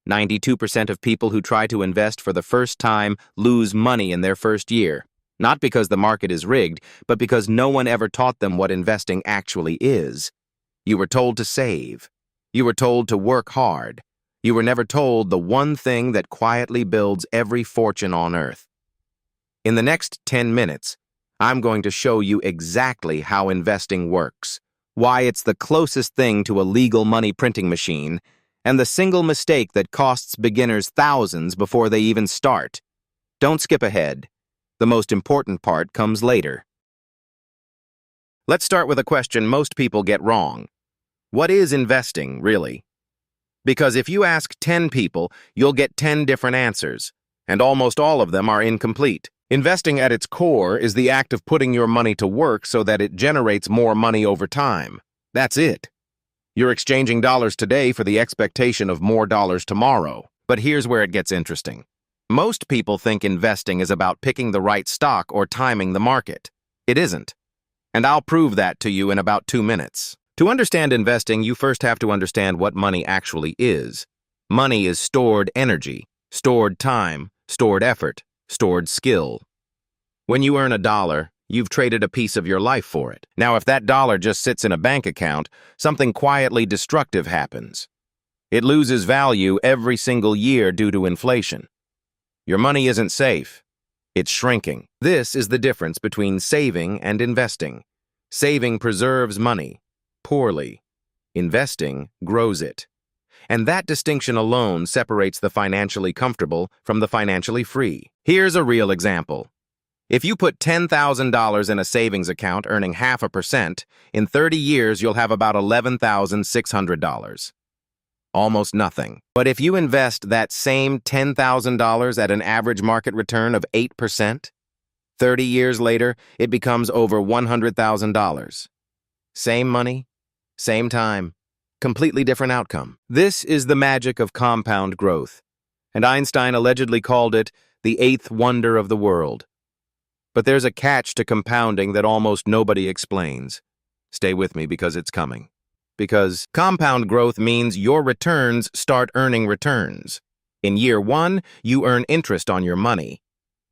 92% of people who try to invest for the first time lose money in their first year. Not because the market is rigged, but because no one ever taught them what investing actually is. You were told to save. You were told to work hard. You were never told the one thing that quietly builds every fortune on earth. In the next 10 minutes, I'm going to show you exactly how investing works, why it's the closest thing to a legal money printing machine, and the single mistake that costs beginners thousands before they even start. Don't skip ahead. The most important part comes later. Let's start with a question most people get wrong. What is investing, really? Because if you ask 10 people, you'll get 10 different answers, and almost all of them are incomplete. Investing at its core is the act of putting your money to work so that it generates more money over time. That's it. You're exchanging dollars today for the expectation of more dollars tomorrow. But here's where it gets interesting. Most people think investing is about picking the right stock or timing the market. It isn't. And I'll prove that to you in about 2 minutes. To understand investing, you first have to understand what money actually is. Money is stored energy, stored time, stored effort, stored skill. When you earn $1, you've traded a piece of your life for it. Now, if that dollar just sits in a bank account, something quietly destructive happens. It loses value every single year due to inflation. Your money isn't safe. It's shrinking. This is the difference between saving and investing. Saving preserves money, poorly. Investing grows it. And that distinction alone separates the financially comfortable from the financially free. Here's a real example. If you put $10,000 in a savings account earning 0.5%, in 30 years you'll have about $11,600. Almost nothing. But if you invest that same $10,000 at an average market return of 8%, 30 years later it becomes over $100,000. Same money, same time. Completely different outcome. This is the magic of compound growth, and Einstein allegedly called it the eighth wonder of the world. But there's a catch to compounding that almost nobody explains. Stay with me because it's coming. Because compound growth means your returns start earning returns. In year 1, you earn interest on your money.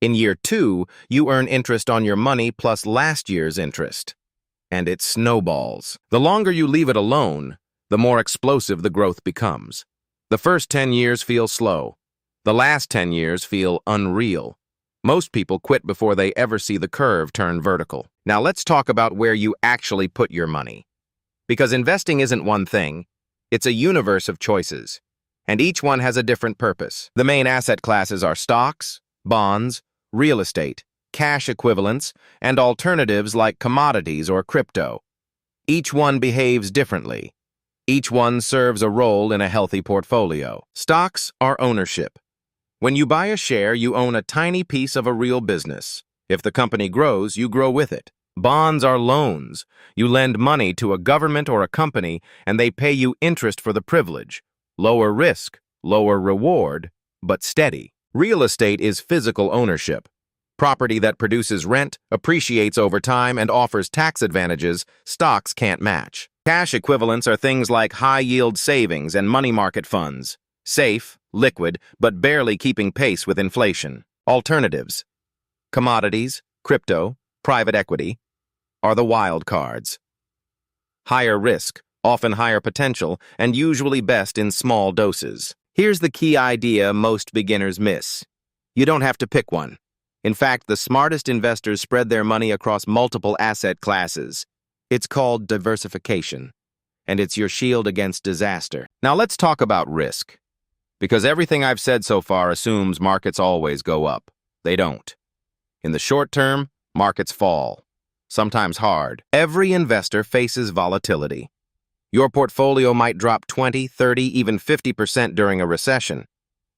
In year 2, you earn interest on your money plus last year's interest. And it snowballs. The longer you leave it alone, the more explosive the growth becomes. The first 10 years feel slow. The last 10 years feel unreal. Most people quit before they ever see the curve turn vertical. Now let's talk about where you actually put your money. Because investing isn't one thing, it's a universe of choices. And each one has a different purpose. The main asset classes are stocks, bonds, real estate, cash equivalents, and alternatives like commodities or crypto. Each one behaves differently. Each one serves a role in a healthy portfolio. Stocks are ownership. When you buy a share, you own a tiny piece of a real business. If the company grows, you grow with it. Bonds are loans. You lend money to a government or a company, and they pay you interest for the privilege. Lower risk, lower reward, but steady. Real estate is physical ownership. Property that produces rent, appreciates over time, and offers tax advantages stocks can't match. Cash equivalents are things like high-yield savings and money market funds. Safe, liquid, but barely keeping pace with inflation. Alternatives. Commodities, crypto, private equity are the wild cards. Higher risk, often higher potential, and usually best in small doses. Here's the key idea most beginners miss. You don't have to pick one. In fact, the smartest investors spread their money across multiple asset classes. It's called diversification, and it's your shield against disaster. Now let's talk about risk. Because everything I've said so far assumes markets always go up. They don't. In the short term, markets fall. Sometimes hard. Every investor faces volatility. Your portfolio might drop 20, 30, even 50% during a recession.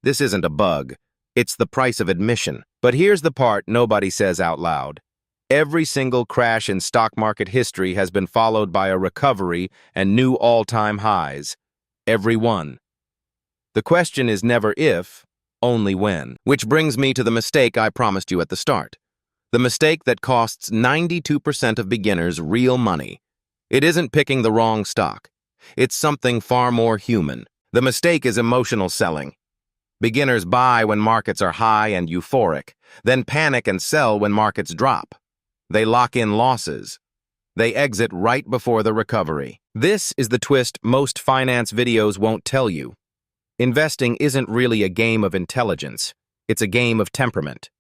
This isn't a bug. It's the price of admission. But here's the part nobody says out loud. Every single crash in stock market history has been followed by a recovery and new all-time highs. Every one. The question is never if, only when. Which brings me to the mistake I promised you at the start. The mistake that costs 92% of beginners real money. It isn't picking the wrong stock. It's something far more human. The mistake is emotional selling. Beginners buy when markets are high and euphoric, then panic and sell when markets drop. They lock in losses. They exit right before the recovery. This is the twist most finance videos won't tell you. Investing isn't really a game of intelligence. It's a game of temperament.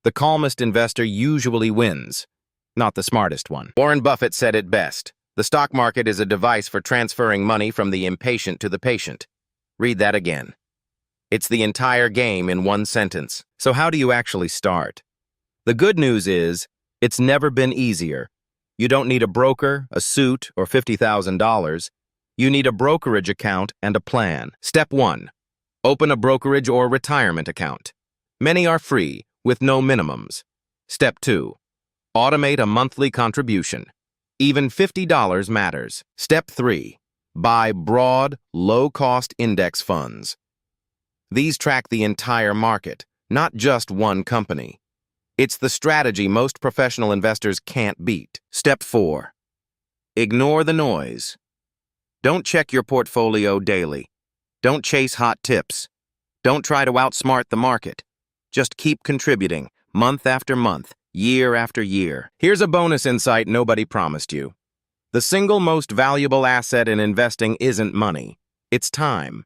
The calmest investor usually wins, not the smartest one. Warren Buffett said it best. The stock market is a device for transferring money from the impatient to the patient. Read that again. It's the entire game in one sentence. So how do you actually start? The good news is, it's never been easier. You don't need a broker, a suit, or $50,000. You need a brokerage account and a plan. Step 1. Open a brokerage or retirement account. Many are free, with no minimums. Step 2. Automate a monthly contribution. Even $50 matters. Step 3. Buy broad, low-cost index funds. These track the entire market, not just one company. It's the strategy most professional investors can't beat. Step 4. Ignore the noise. Don't check your portfolio daily. Don't chase hot tips. Don't try to outsmart the market. Just keep contributing, month after month, year after year. Here's a bonus insight nobody promised you. The single most valuable asset in investing isn't money. It's time.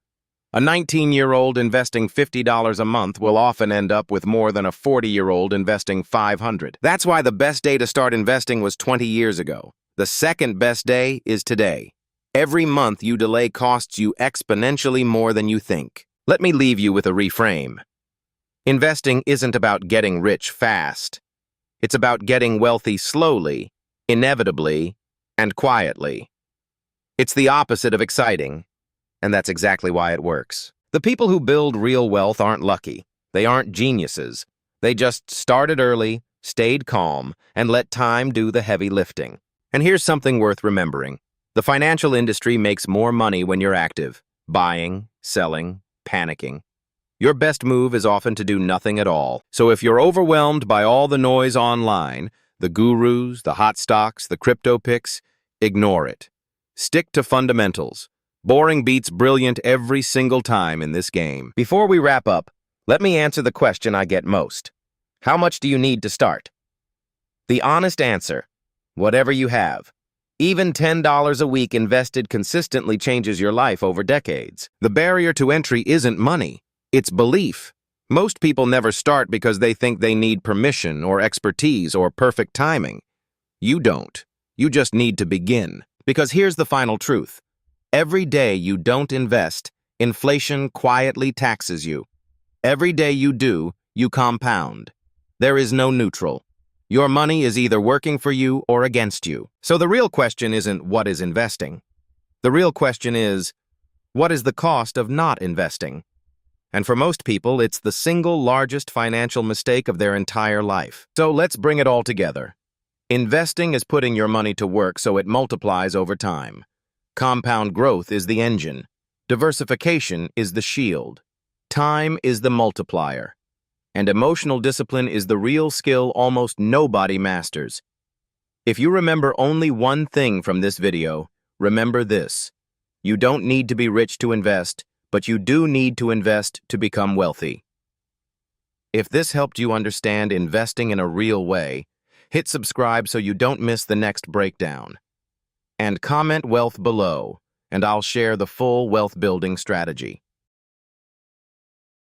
A 19-year-old investing $50 a month will often end up with more than a 40-year-old investing $500. That's why the best day to start investing was 20 years ago. The second best day is today. Every month you delay costs you exponentially more than you think. Let me leave you with a reframe. Investing isn't about getting rich fast. It's about getting wealthy slowly, inevitably, and quietly. It's the opposite of exciting. And that's exactly why it works. The people who build real wealth aren't lucky. They aren't geniuses. They just started early, stayed calm, and let time do the heavy lifting. And here's something worth remembering. The financial industry makes more money when you're active, buying, selling, panicking. Your best move is often to do nothing at all. So if you're overwhelmed by all the noise online, the gurus, the hot stocks, the crypto picks, ignore it. Stick to fundamentals. Boring beats brilliant every single time in this game. Before we wrap up, let me answer the question I get most. How much do you need to start? The honest answer, whatever you have. Even $10 a week invested consistently changes your life over decades. The barrier to entry isn't money, it's belief. Most people never start because they think they need permission or expertise or perfect timing. You don't. You just need to begin. Because here's the final truth. Every day you don't invest, inflation quietly taxes you. Every day you do, you compound. There is no neutral. Your money is either working for you or against you. So the real question isn't what is investing. The real question is, what is the cost of not investing? And for most people, it's the single largest financial mistake of their entire life. So let's bring it all together. Investing is putting your money to work so it multiplies over time. Compound growth is the engine. Diversification is the shield. Time is the multiplier. And emotional discipline is the real skill almost nobody masters. If you remember only one thing from this video, remember this. You don't need to be rich to invest, but you do need to invest to become wealthy. If this helped you understand investing in a real way, hit subscribe so you don't miss the next breakdown. And comment wealth below, and I'll share the full wealth building strategy.